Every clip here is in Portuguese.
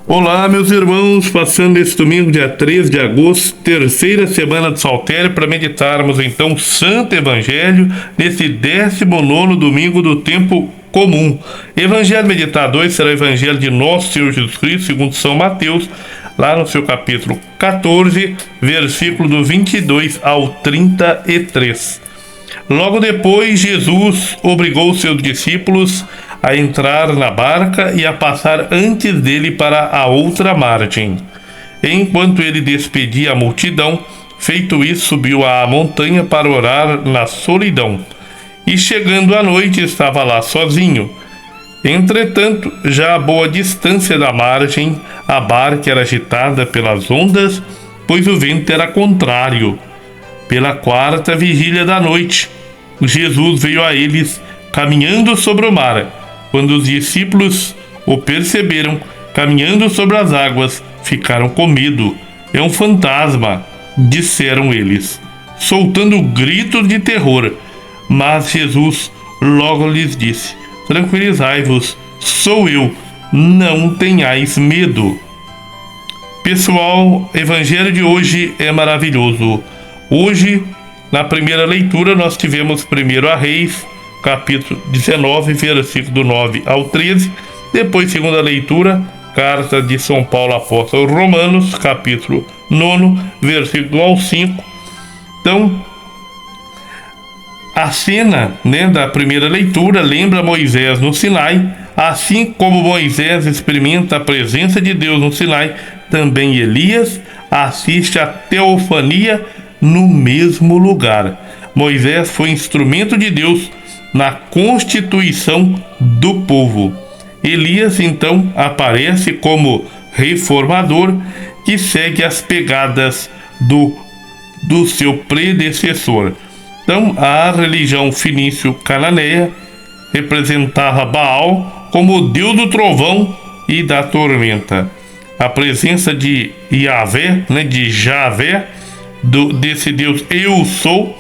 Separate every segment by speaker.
Speaker 1: Olá, meus irmãos, passando esse domingo, dia 13 de agosto, terceira semana do Saltério, para meditarmos então o Santo Evangelho nesse 19º domingo do tempo comum. Evangelho meditado hoje será o Evangelho de Nosso Senhor Jesus Cristo, segundo São Mateus, lá no seu capítulo 14, versículo do 22 ao 33. Logo depois, Jesus obrigou os seus discípulos a entrar na barca e a passar antes dele para a outra margem. Enquanto ele despedia a multidão, feito isso, subiu à montanha para orar na solidão. E chegando à noite, estava lá sozinho. Entretanto, já a boa distância da margem, a barca era agitada pelas ondas, pois o vento era contrário. Pela quarta vigília da noite, Jesus veio a eles caminhando sobre o mar. Quando os discípulos o perceberam caminhando sobre as águas, ficaram com medo. É um fantasma, disseram eles, soltando gritos de terror. Mas Jesus logo lhes disse: tranquilizai-vos, sou eu, não tenhais medo. Pessoal, o evangelho de hoje é maravilhoso. Hoje, na primeira leitura, nós tivemos primeiro a Reis, capítulo 19, versículo do 9 ao 13. Depois, segunda leitura, carta de São Paulo apóstolo aos Romanos, capítulo 9, versículo ao 5. Então, a cena, da primeira leitura lembra Moisés no Sinai. Assim como Moisés experimenta a presença de Deus no Sinai, também Elias assiste a teofania no mesmo lugar. Moisés foi instrumento de Deus na constituição do povo. Elias então aparece como reformador que segue as pegadas do seu predecessor. Então, a religião fenício-cananeia representava Baal como o deus do trovão e da tormenta. A presença de Yahvé, de Javé, desse Deus eu sou,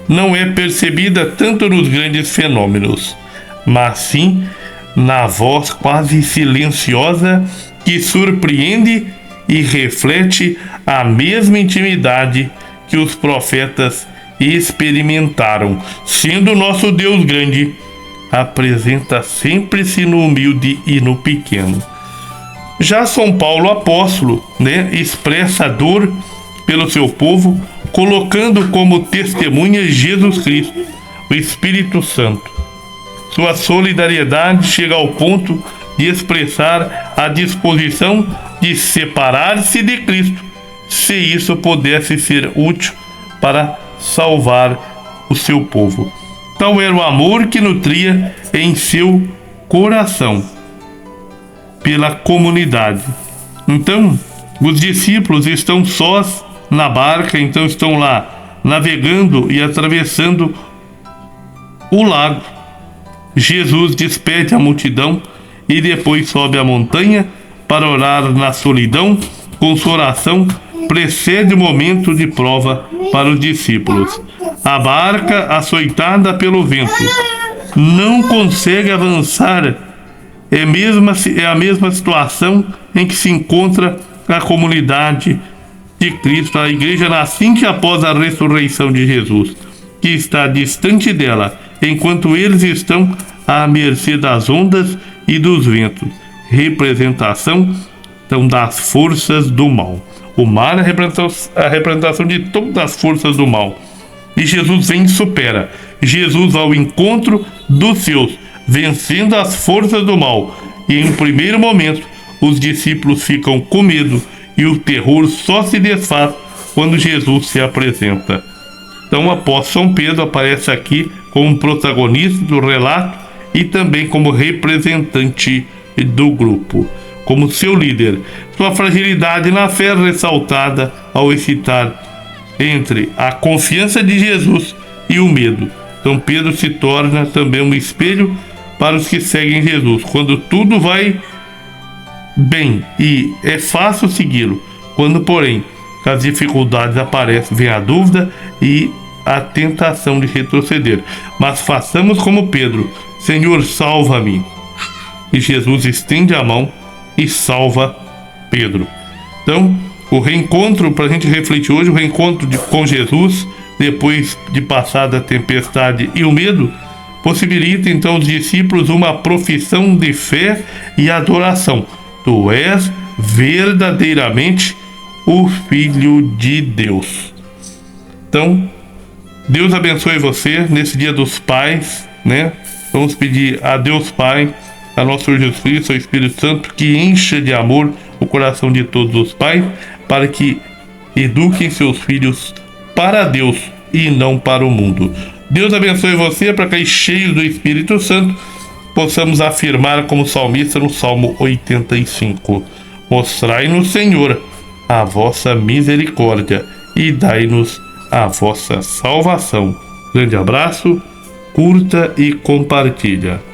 Speaker 1: não é percebida tanto nos grandes fenômenos, mas sim na voz quase silenciosa que surpreende e reflete a mesma intimidade que os profetas experimentaram. Sendo nosso Deus grande, apresenta sempre-se no humilde e no pequeno. Já São Paulo apóstolo, expressa a dor pelo seu povo, colocando como testemunha Jesus Cristo, o Espírito Santo. Sua solidariedade chega ao ponto de expressar a disposição de separar-se de Cristo, se isso pudesse ser útil para salvar o seu povo. Tal era o amor que nutria em seu coração pela comunidade. Então, os discípulos estão sós na barca, então estão lá navegando e atravessando o lago. Jesus despede a multidão e depois sobe a montanha para orar na solidão. Com sua oração precede o momento de prova para os discípulos. A barca, açoitada pelo vento, não consegue avançar. É a mesma situação em que se encontra a comunidade de Cristo, a igreja nascente após a ressurreição de Jesus, que está distante dela, enquanto eles estão à mercê das ondas e dos ventos. Representação então das forças do mal. O mar é a representação de todas as forças do mal. E Jesus vem e supera. Jesus ao encontro dos seus, vencendo as forças do mal. E em um primeiro momento, os discípulos ficam com medo e o terror só se desfaz quando Jesus se apresenta. Então, o apóstolo São Pedro aparece aqui como protagonista do relato e também como representante do grupo, como seu líder. Sua fragilidade na fé ressaltada ao excitar entre a confiança de Jesus e o medo. Então Pedro se torna também um espelho para os que seguem Jesus. Quando tudo vai bem e é fácil segui-lo, quando porém as dificuldades aparecem, vem a dúvida e a tentação de retroceder. Mas façamos como Pedro: Senhor, salva-me. E Jesus estende a mão e salva Pedro. Então, o reencontro, para a gente refletir hoje, o reencontro com Jesus, depois de passada a tempestade e o medo, possibilita então aos discípulos uma profissão de fé e adoração. Tu és verdadeiramente o Filho de Deus. Então, Deus abençoe você nesse Dia dos Pais, né? Vamos pedir a Deus Pai, a nosso Senhor Jesus Cristo, ao Espírito Santo, que encha de amor o coração de todos os pais, para que eduquem seus filhos para Deus e não para o mundo. Deus abençoe você, para que, cheios do Espírito Santo, possamos afirmar como salmista no Salmo 85: mostrai-nos, Senhor, a vossa misericórdia e dai-nos a vossa salvação. Grande abraço, curta e compartilha.